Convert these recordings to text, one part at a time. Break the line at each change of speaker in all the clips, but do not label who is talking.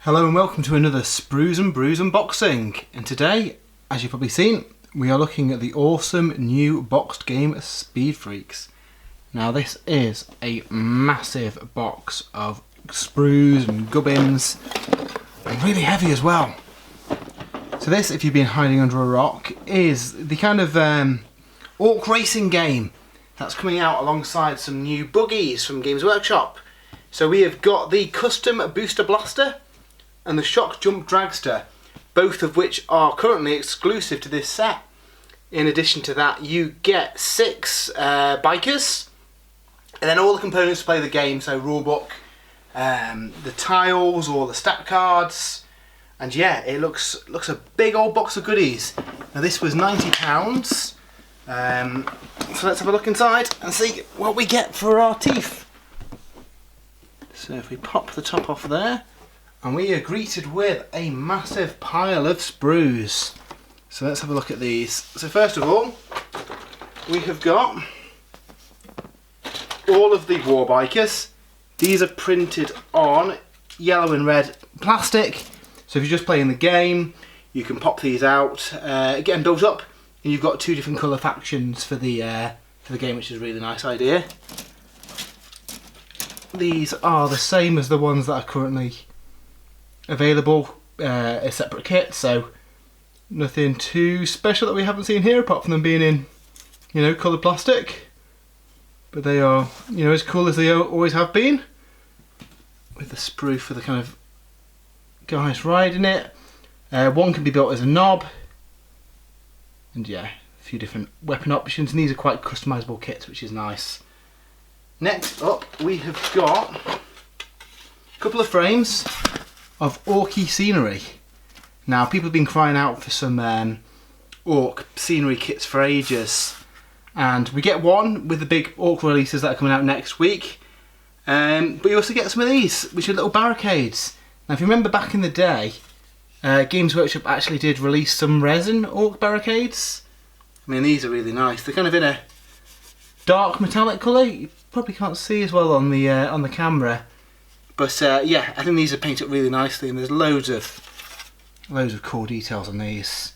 Hello and welcome to another Sprues and Brews unboxing, and today, as you've probably seen, we are looking at the awesome new boxed game Speed Freaks. Now this is a massive box of sprues and gubbins, and really heavy as well. So this, if you've been hiding under a rock, is the kind of orc racing game that's coming out alongside some new buggies from Games Workshop. So we have got the custom booster blaster and the shock jump dragster, both of which are currently exclusive to this set. In addition to that, you get 6 bikers, and then all the components to play the game, so rulebook, the tiles, or the stat cards, and yeah, it looks a big old box of goodies. Now this was £90, so let's have a look inside and see what we get for our teeth. So if we pop the top off there, and we are greeted with a massive pile of sprues. So let's have a look at these. So first of all, we have got all of the war bikers. These are printed on yellow and red plastic. So if you're just playing the game, you can pop these out, get them built up, and you've got 2 different colour factions for the game, which is a really nice idea. These are the same as the ones that are currently available, a separate kit, so nothing too special that we haven't seen here apart from them being in, coloured plastic. But they are, as cool as they always have been, with the sprue for the kind of guys riding it. One can be built as a knob, and yeah, a few different weapon options, and these are quite customisable kits, which is nice. Next up, we have got a couple of frames of orky scenery. Now people have been crying out for some orc scenery kits for ages, and we get one with the big orc releases that are coming out next week, but you also get some of these, which are little barricades. Now if you remember back in the day, Games Workshop actually did release some resin orc barricades. I mean, these are really nice. They're kind of in a dark metallic colour. You probably can't see as well on the camera. But yeah, I think these are painted really nicely, and there's loads of cool details on these.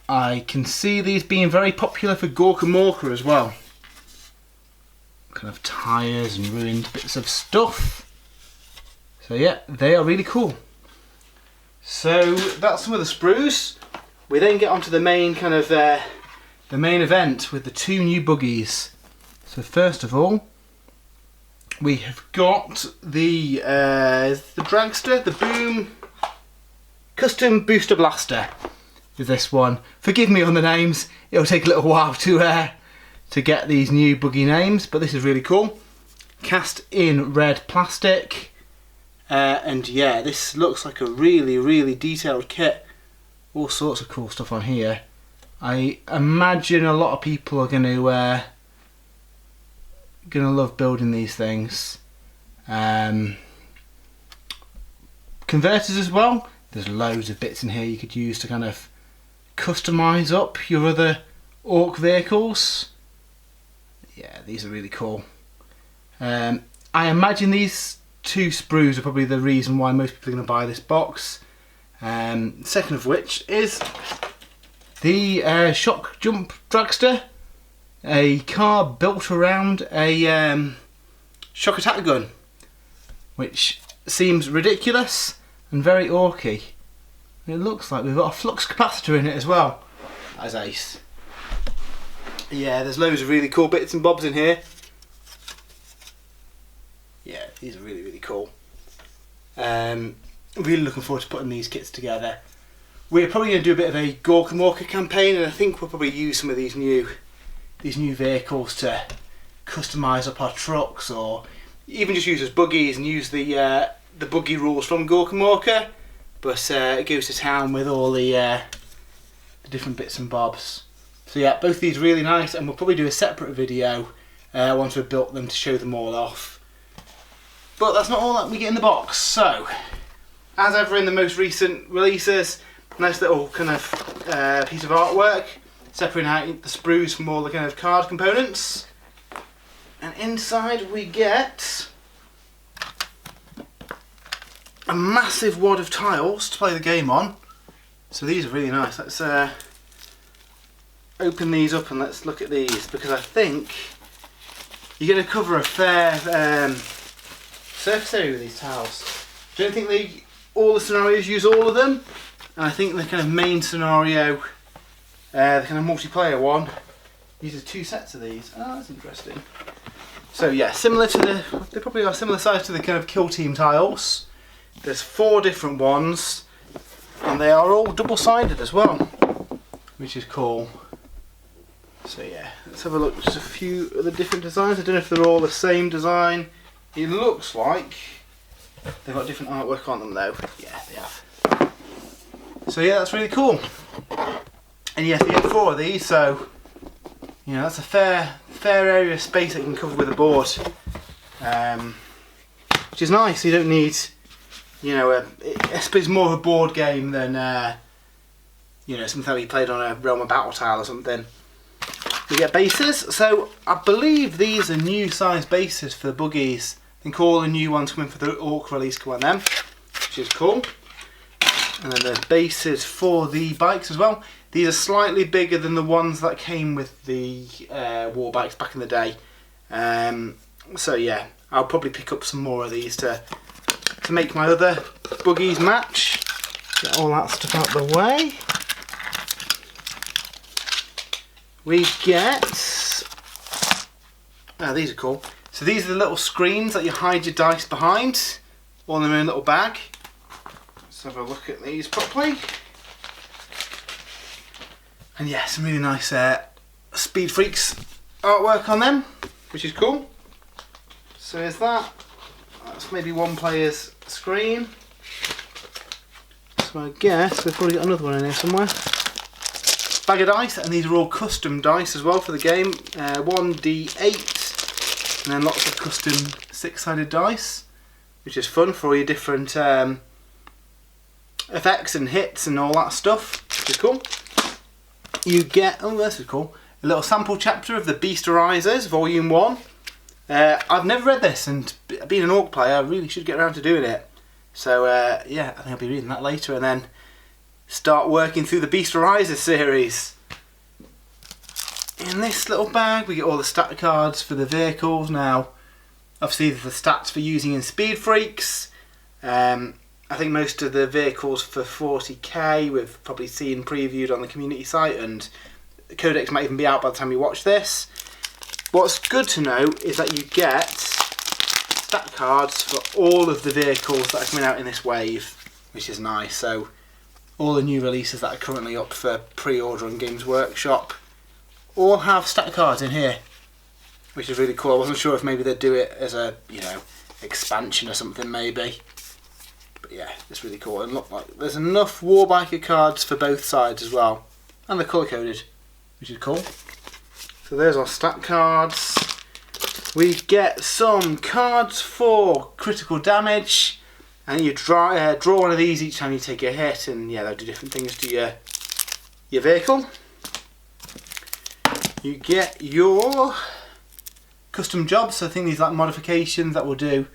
I can see these being very popular for Gorka Morka as well. Kind of tyres and ruined bits of stuff. So yeah, they are really cool. So that's some of the sprues. We then get onto the main kind of the main event with the 2 new buggies. So first of all, we have got the dragster, the boom custom booster blaster with this one. Forgive me on the names, it'll take a little while to get these new buggy names, but this is really cool. Cast in red plastic, and yeah, this looks like a really detailed kit. All sorts of cool stuff on here. I imagine a lot of people are going to love building these things. Converters as well. There's loads of bits in here you could use to kind of customise up your other orc vehicles. Yeah, these are really cool. I imagine these 2 sprues are probably the reason why most people are going to buy this box. Second of which is the shock jump dragster. A car built around a shock attack gun, which seems ridiculous and very orky. It looks like we've got a flux capacitor in it as well. That's ace. Yeah, there's loads of really cool bits and bobs in here. Yeah, these are really cool. Really looking forward to putting these kits together. We're probably going to do a bit of a Gorka Morka campaign, and I think we'll probably use some of these new vehicles to customise up our trucks, or even just use as buggies and use the buggy rules from Gorka Morka, but it goes to town with all the different bits and bobs. So yeah, both these are really nice, and we'll probably do a separate video once we've built them to show them all off. But that's not all that we get in the box. So, as ever in the most recent releases, nice little kind of piece of artwork separating out the sprues from all the kind of card components. And inside we get a massive wad of tiles to play the game on. So these are really nice. Let's open these up and let's look at these, because I think you're going to cover a fair surface area with these tiles. I don't think all the scenarios use all of them, and I think the kind of main scenario, the kind of multiplayer one, uses 2 sets of these. Oh, that's interesting. So yeah, similar to they probably are similar size to the kind of kill team tiles. There's 4 different ones, and they are all double-sided as well, which is cool. So yeah, let's have a look. Just a few of the different designs. I don't know if they're all the same design. It looks like they've got different artwork on them though. Yeah, they have. So yeah, that's really cool. And yes, you get 4 of these, so you know that's a fair area of space that you can cover with a board, which is nice. You don't need, you know, I suppose more of a board game than you know, something that we played on a Realm of Battle tile or something. We get bases, so I believe these are new size bases for the buggies. I think all the new ones coming for the Orc release come on them, which is cool. And then there's bases for the bikes as well. These are slightly bigger than the ones that came with the war bikes back in the day. So yeah, I'll probably pick up some more of these to make my other buggies match. Get all that stuff out the way. We get, these are cool. So these are the little screens that you hide your dice behind, all in their own little bag. Let's have a look at these properly. And yeah, some really nice Speed Freaks artwork on them, which is cool. So there's that. That's maybe one player's screen. So I guess we've probably got another one in here somewhere. Bag of dice, and these are all custom dice as well for the game. 1d8, and then lots of custom 6-sided dice, which is fun for all your different effects and hits and all that stuff, which is cool. You get, oh this is cool, a little sample chapter of the Beasterizers, Volume 1. I've never read this, and being an Orc player, I really should get around to doing it. So yeah, I think I'll be reading that later, and then start working through the Beasterizers series. In this little bag we get all the stat cards for the vehicles. Now obviously the stats for using in Speed Freaks. I think most of the vehicles for 40k we've probably seen previewed on the community site, and the codex might even be out by the time you watch this. What's good to know is that you get stat cards for all of the vehicles that are coming out in this wave, which is nice. So all the new releases that are currently up for pre-order on Games Workshop all have stat cards in here, which is really cool. I wasn't sure if maybe they'd do it as a, you know, expansion or something maybe, but yeah, it's really cool. And look, like there's enough Warbiker cards for both sides as well, and they're colour coded, which is cool. So there's our stat cards. We get some cards for critical damage. And you draw one of these each time you take a hit, and yeah, they'll do different things to your vehicle. You get your custom jobs, so I think these are like modifications that will do,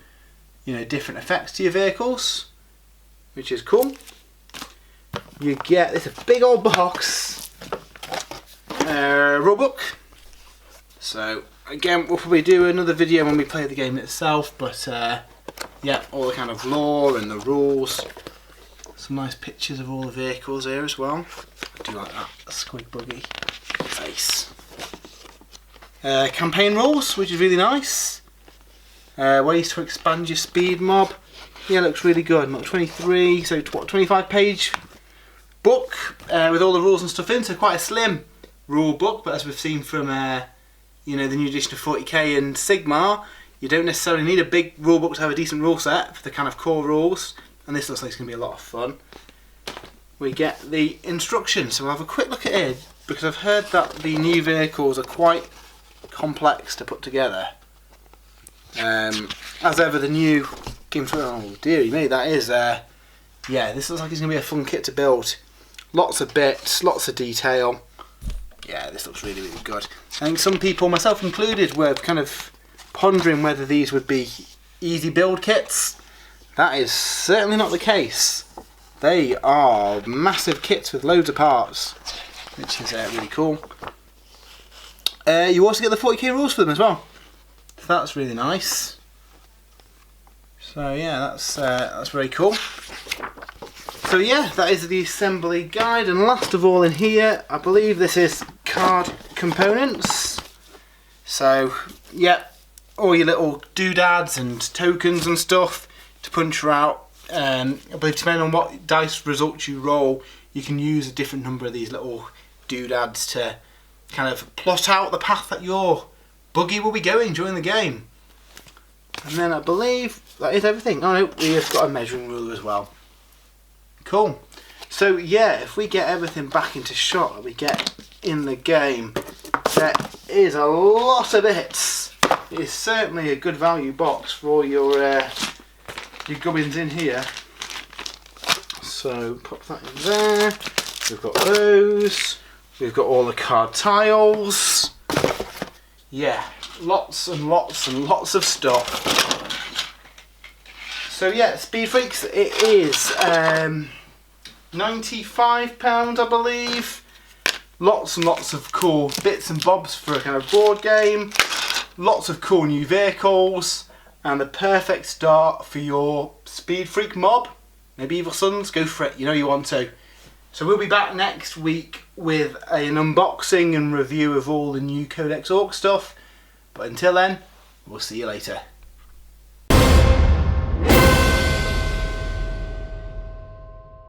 you know, different effects to your vehicles, which is cool. You get this big old box, rulebook. So again, we'll probably do another video when we play the game itself, but yeah, all the kind of lore and the rules. Some nice pictures of all the vehicles here as well. I do like that squid buggy face. Campaign rules, which is really nice. Ways to expand your speed mob. Yeah, looks really good. Not 23, so what, 25 page book with all the rules and stuff in. So quite a slim rule book, but as we've seen from you know, the new edition of 40k and Sigmar, you don't necessarily need a big rule book to have a decent rule set for the kind of core rules, and this looks like it's going to be a lot of fun. We get the instructions, so we'll have a quick look at it, because I've heard that the new vehicles are quite complex to put together. As ever, the new Games Workshop, oh dearie me, that is, yeah, this looks like it's going to be a fun kit to build. Lots of bits, lots of detail. Yeah, this looks really, really good. I think some people, myself included, were kind of pondering whether these would be easy build kits. that is certainly not the case. They are massive kits with loads of parts, which is really cool. You also get the 40k rules for them as well, so that's really nice. So yeah, that's very cool. So yeah, that is the assembly guide, and last of all in here, I believe this is card components. So yeah, all your little doodads and tokens and stuff to punch out. I believe depending on what dice results you roll, you can use a different number of these little doodads to kind of plot out the path that your buggy will be going during the game. And then I believe that is everything. Oh no, we've got a measuring ruler as well. Cool. So yeah, if we get everything back into shot that we get in the game, there is a lot of bits. It is certainly a good value box for your gubbins in here. So pop that in there. We've got those. We've got all the card tiles. Yeah, lots and lots and lots of stuff. So yeah, Speed Freaks, it is £95 I believe. Lots and lots of cool bits and bobs for a kind of board game. Lots of cool new vehicles, and the perfect start for your Speed Freak mob. Maybe Evil Sons, go for it, you know you want to. So we'll be back next week with an unboxing and review of all the new Codex Orc stuff. But until then, we'll see you later.